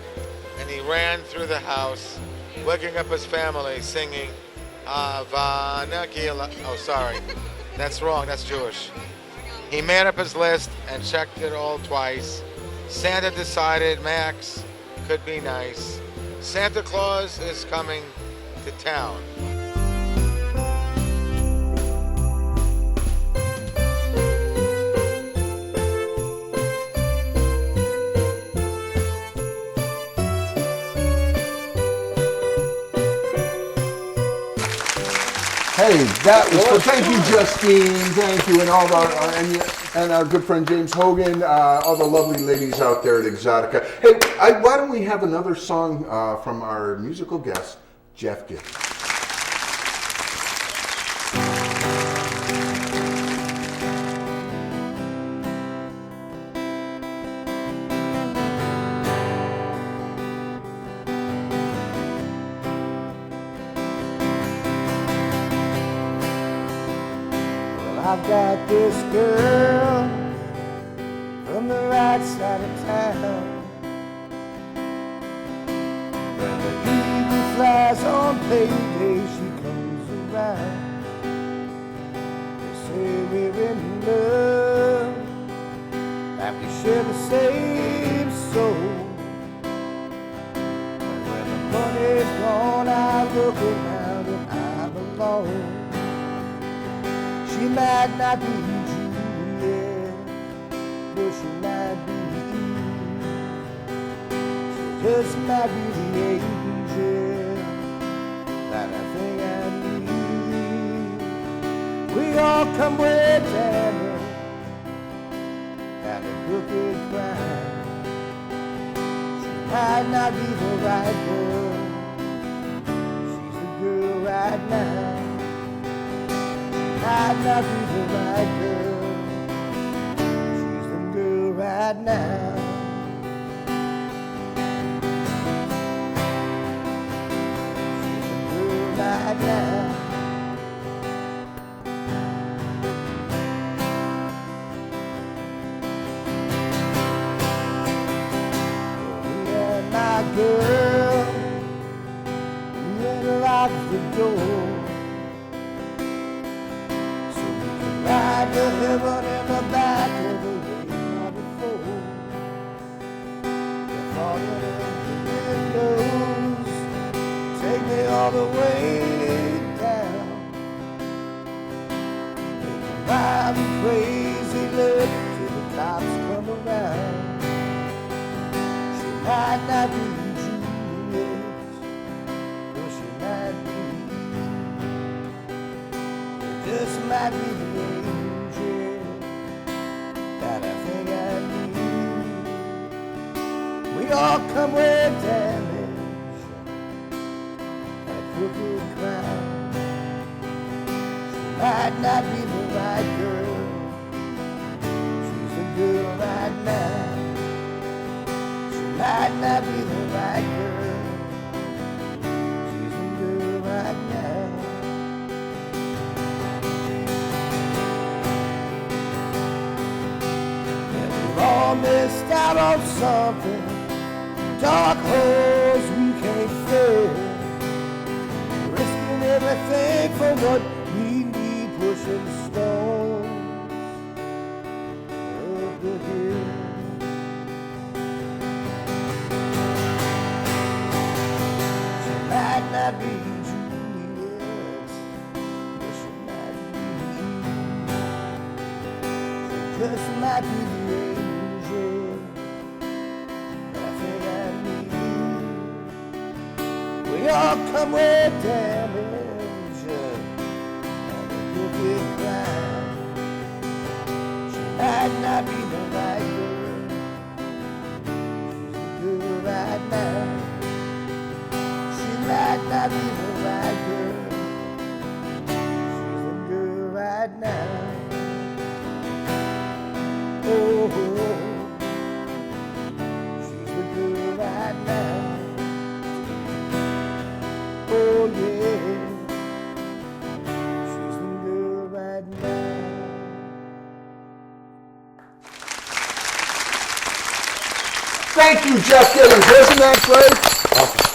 and he ran through the house, waking up his family, singing Havana Gila. Oh, sorry. That's wrong. That's Jewish. He made up his list and checked it all twice. Santa decided Max could be nice. Santa Claus is coming to town. Hey, that was fun. Thank you, Justine. Thank you, and all of our and our good friend James Hogan, all the lovely ladies out there at Exotica. Hey, why don't we have another song from our musical guest, Jeff Gibbs? I've got this girl from the right side of town. When the eagle flies on payday, she comes around. They say we're in love, that we share the same soul. looking now that I'm alone. She might not be Juliet, but she might be Eve. She just might be the angel that I think I need. We all come with damage and a crooked crime. She might not be the right girl. She's the girl right now. Might not be the right girl. She's the girl right now. She's the girl right now. My girl, you lock the door, so we can ride to heaven in the back of the rain before. We're falling in the windows, take me all the way down. Make me wild and crazy look till the cops come around. Might not be Juliet, or she might be. It just might be the angel that I think I need. We all come with damage and a crooked crown. She might not be the right girl. She's the girl right now. Might not be the right girl. She's the girl right now. And we've all missed out on something. Dark holes we can't fill. Risking everything for what we need, pushing stones up the hill. Might not be Juliet, but she might be Eve. She just might be the angel that I think I need. We all come with damage and a crooked crime. She might not be the right girl. She's the girl right now. Might not be the right girl. She's the girl right now. Oh, she's the girl right now. Oh yeah, she's the girl right now. Thank you, Jeff Gibbons. Wasn't that great?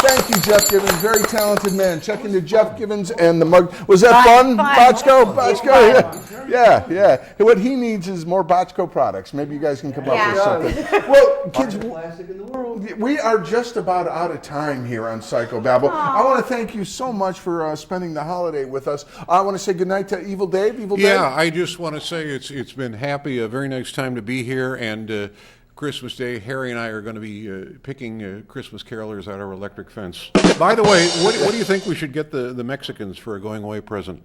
Thank you, Jeff Gibbons. Very talented man. Check into Jeff Gibbons and the mug. Was that fun, Botchko? Yeah. What he needs is more Botchko products. Maybe you guys can come up with something. Well, kids, Classic in the world. we are just about out of time here on Psychobabble. I want to thank you so much for spending the holiday with us. I want to say goodnight to Evil Dave. Yeah, I just want to say it's been a very nice time to be here, and Christmas Day, Harry and I are going to be picking Christmas carolers out our electric fence. By the way, what do you think we should get the Mexicans for a going away present?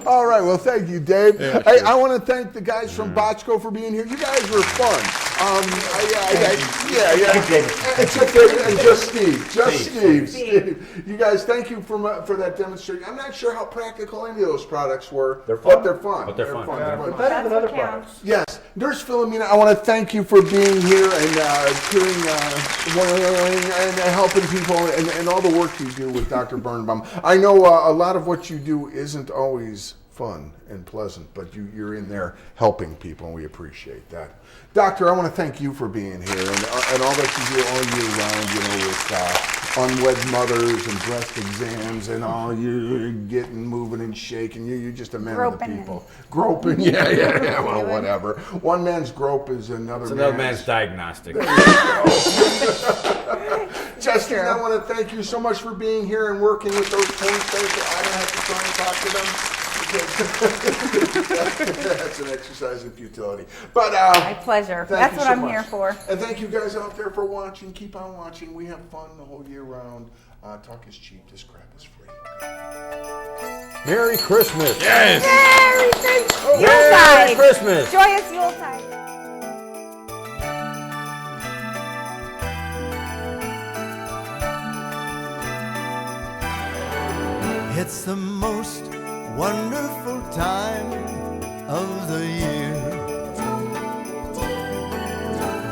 All right, well, thank you, Dave. Yeah, hey, sure. I want to thank the guys from Botchko for being here. You guys were fun. Except Dave and just Steve. You guys, thank you for that demonstration. I'm not sure how practical any of those products were, but they're fun. They're better than other products. Yes, Nurse Philomena, I want to thank you for being here and and helping people and all the work you do with Dr. Birnbaum. I know a lot of what you do isn't always fun and pleasant, but you're in there helping people, and we appreciate that. Doctor, I want to thank you for being here and all that you do all year round, with unwed mothers and breast exams and all. You're getting, moving and shaking. You're just a man of the people. Groping, yeah. Well, whatever. One man's grope is another It's another man's diagnostic. Justine, I want to thank you so much for being here and working with those points there so I don't have to try and talk to them. That's an exercise in futility. But My pleasure. That's what I'm here for. And thank you guys out there for watching. Keep on watching. We have fun the whole year round. Talk is cheap. This crap is free. Merry Christmas. Yes. Yuletide. Christmas. Joyous Yuletide. It's the most wonderful time of the year,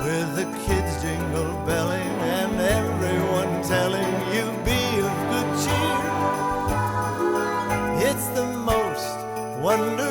with the kids jingle belling and everyone telling you be of good cheer. It's the most wonderful